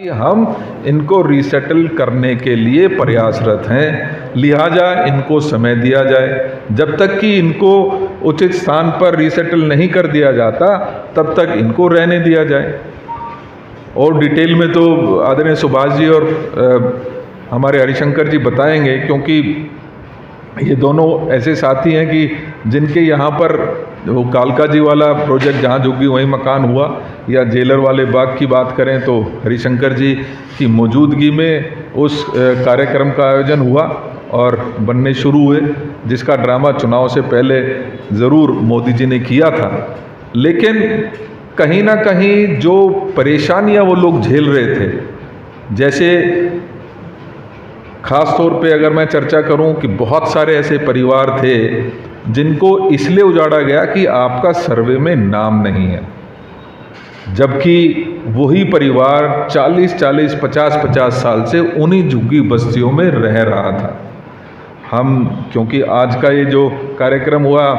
कि हम इनको रीसेटल करने के लिए प्रयासरत हैं, लिहाजा इनको समय दिया जाए। जब तक कि इनको उचित स्थान पर रीसेटल नहीं कर दिया जाता तब तक इनको रहने दिया जाए। और डिटेल में तो आदरणीय सुभाष जी और हमारे हरिशंकर जी बताएंगे, क्योंकि ये दोनों ऐसे साथी हैं कि जिनके यहाँ पर वो कालका जी वाला प्रोजेक्ट जहाँ झुग्गी वहीं मकान हुआ, या जेलर वाले बाग की बात करें तो हरिशंकर जी की मौजूदगी में उस कार्यक्रम का आयोजन हुआ और बनने शुरू हुए, जिसका ड्रामा चुनाव से पहले ज़रूर मोदी जी ने किया था। लेकिन कहीं ना कहीं जो परेशानियाँ वो लोग झेल रहे थे, जैसे ख़ास तौर पे अगर मैं चर्चा करूं कि बहुत सारे ऐसे परिवार थे जिनको इसलिए उजाड़ा गया कि आपका सर्वे में नाम नहीं है, जबकि वही परिवार 40-40, 50-50 साल से उन्हीं झुग्गी बस्तियों में रह रहा था। क्योंकि आज का ये जो कार्यक्रम हुआ,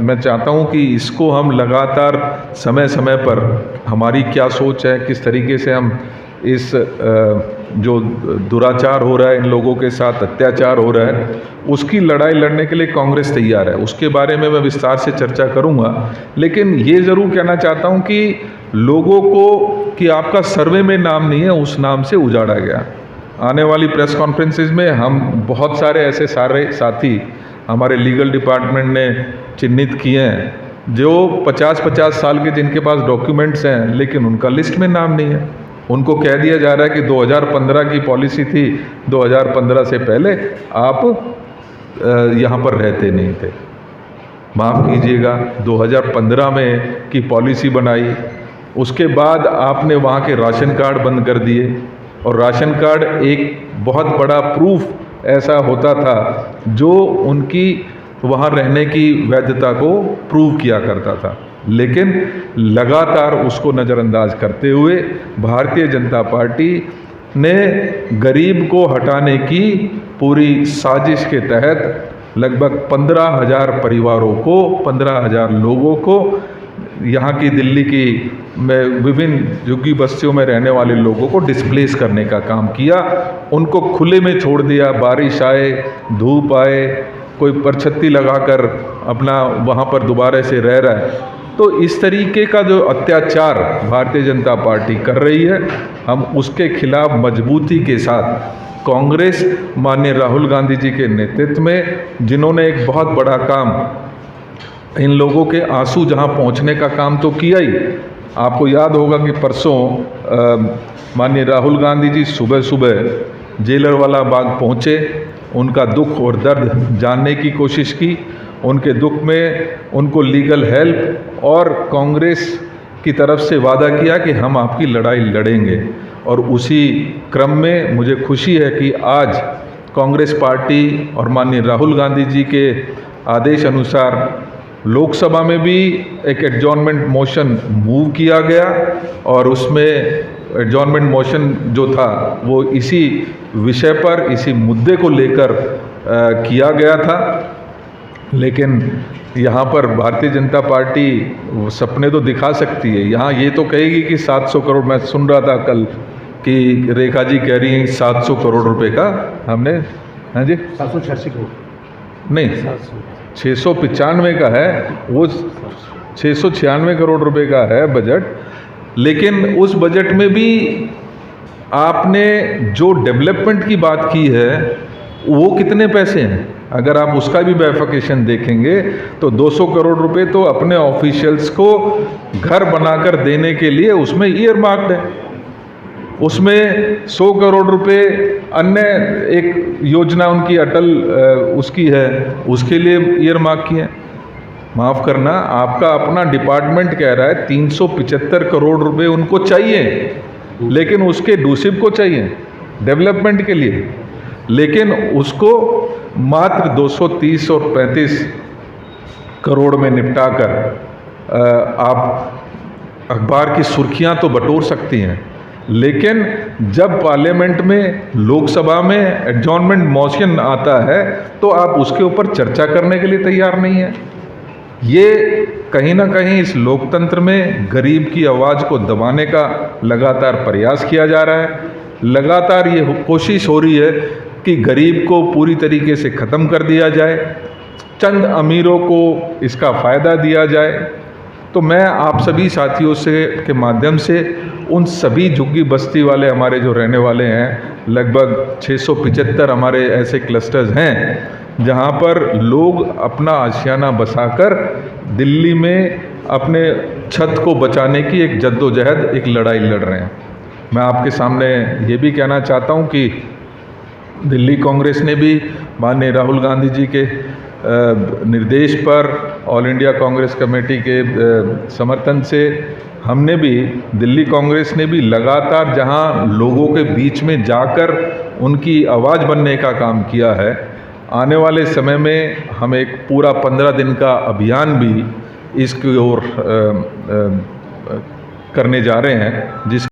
मैं चाहता हूँ कि इसको हम लगातार समय समय पर हमारी क्या सोच है, किस तरीके से हम इस जो दुराचार हो रहा है, इन लोगों के साथ अत्याचार हो रहा है, उसकी लड़ाई लड़ने के लिए कांग्रेस तैयार है। उसके बारे में मैं विस्तार से चर्चा करूंगा। लेकिन ये ज़रूर कहना चाहता हूं कि लोगों को कि आपका सर्वे में नाम नहीं है, उस नाम से उजाड़ा गया। आने वाली प्रेस कॉन्फ्रेंसेस में हम बहुत सारे ऐसे सारे साथी हमारे लीगल डिपार्टमेंट ने चिन्हित किए हैं जो 50-50 साल के, जिनके पास डॉक्यूमेंट्स हैं लेकिन उनका लिस्ट में नाम नहीं है। उनको कह दिया जा रहा है कि 2015 की पॉलिसी थी, 2015 से पहले आप यहाँ पर रहते नहीं थे। माफ़ कीजिएगा, 2015 में की पॉलिसी बनाई, उसके बाद आपने वहाँ के राशन कार्ड बंद कर दिए, और राशन कार्ड एक बहुत बड़ा प्रूफ ऐसा होता था जो उनकी वहाँ रहने की वैधता को प्रूव किया करता था। लेकिन लगातार उसको नज़रअंदाज करते हुए भारतीय जनता पार्टी ने गरीब को हटाने की पूरी साजिश के तहत लगभग 15,000 परिवारों को, 15,000 लोगों को, यहाँ की दिल्ली की विभिन्न झुग्गी बस्तियों में रहने वाले लोगों को डिस्प्लेस करने का काम किया। उनको खुले में छोड़ दिया, बारिश आए, धूप आए, कोई परछत्ती लगाकर अपना वहाँ पर दोबारा से रह रहा है। तो इस तरीके का जो अत्याचार भारतीय जनता पार्टी कर रही है, हम उसके खिलाफ मजबूती के साथ कांग्रेस माननीय राहुल गांधी जी के नेतृत्व में, जिन्होंने एक बहुत बड़ा काम, इन लोगों के आंसू जहां पहुंचने का काम तो किया ही। आपको याद होगा कि परसों माननीय राहुल गांधी जी सुबह सुबह जेलर वाला बाग पहुंचे, उनका दुख और दर्द जानने की कोशिश की, उनके दुख में उनको लीगल हेल्प और कांग्रेस की तरफ से वादा किया कि हम आपकी लड़ाई लड़ेंगे। और उसी क्रम में मुझे खुशी है कि आज कांग्रेस पार्टी और माननीय राहुल गांधी जी के आदेश अनुसार लोकसभा में भी एक एडजॉर्नमेंट मोशन मूव किया गया, और उसमें एडजॉर्नमेंट मोशन जो था वो इसी विषय पर, इसी मुद्दे को लेकर किया गया था। लेकिन यहाँ पर भारतीय जनता पार्टी सपने तो दिखा सकती है, यहाँ ये तो कहेगी कि 700 करोड़, मैं सुन रहा था कल कि रेखा जी कह रही हैं 700 करोड़ रुपए का हमने, हाँ जी 786 करोड़ नहीं, 695 का है, वो 696 करोड़ रुपए का है बजट। लेकिन उस बजट में भी आपने जो डेवलपमेंट की बात की है वो कितने पैसे हैं, अगर आप उसका भी बाइफर्केशन देखेंगे तो 200 करोड़ रुपए तो अपने ऑफिशियल्स को घर बनाकर देने के लिए उसमें ईयर मार्क्ड है, उसमें 100 करोड़ रुपए अन्य एक योजना उनकी अटल उसकी है, उसके लिए ईयर मार्क किए। माफ़ करना, आपका अपना डिपार्टमेंट कह रहा है 375 करोड़ रुपए उनको चाहिए, लेकिन उसके दूसरे को चाहिए डेवलपमेंट के लिए, लेकिन उसको मात्र 230 और 35 करोड़ में निपटाकर आप अखबार की सुर्खियां तो बटोर सकती हैं, लेकिन जब पार्लियामेंट में, लोकसभा में एडजॉर्नमेंट मोशन आता है तो आप उसके ऊपर चर्चा करने के लिए तैयार नहीं हैं। ये कहीं ना कहीं इस लोकतंत्र में गरीब की आवाज़ को दबाने का लगातार प्रयास किया जा रहा है। लगातार ये कोशिश हो रही है कि गरीब को पूरी तरीके से ख़त्म कर दिया जाए, चंद अमीरों को इसका फ़ायदा दिया जाए। तो मैं आप सभी साथियों से के माध्यम से उन सभी झुग्गी बस्ती वाले हमारे जो रहने वाले हैं, लगभग 675 हमारे ऐसे क्लस्टर्स हैं जहां पर लोग अपना आशियाना बसाकर दिल्ली में अपने छत को बचाने की एक जद्दोजहद, एक लड़ाई लड़ रहे हैं। मैं आपके सामने ये भी कहना चाहता हूं कि दिल्ली कांग्रेस ने भी माननीय राहुल गांधी जी के निर्देश पर, ऑल इंडिया कांग्रेस कमेटी के समर्थन से हमने भी, दिल्ली कांग्रेस ने भी लगातार जहां लोगों के बीच में जाकर उनकी आवाज़ बनने का काम किया है। आने वाले समय में हम एक पूरा 15 दिन का अभियान भी इसकी ओर करने जा रहे हैं, जिस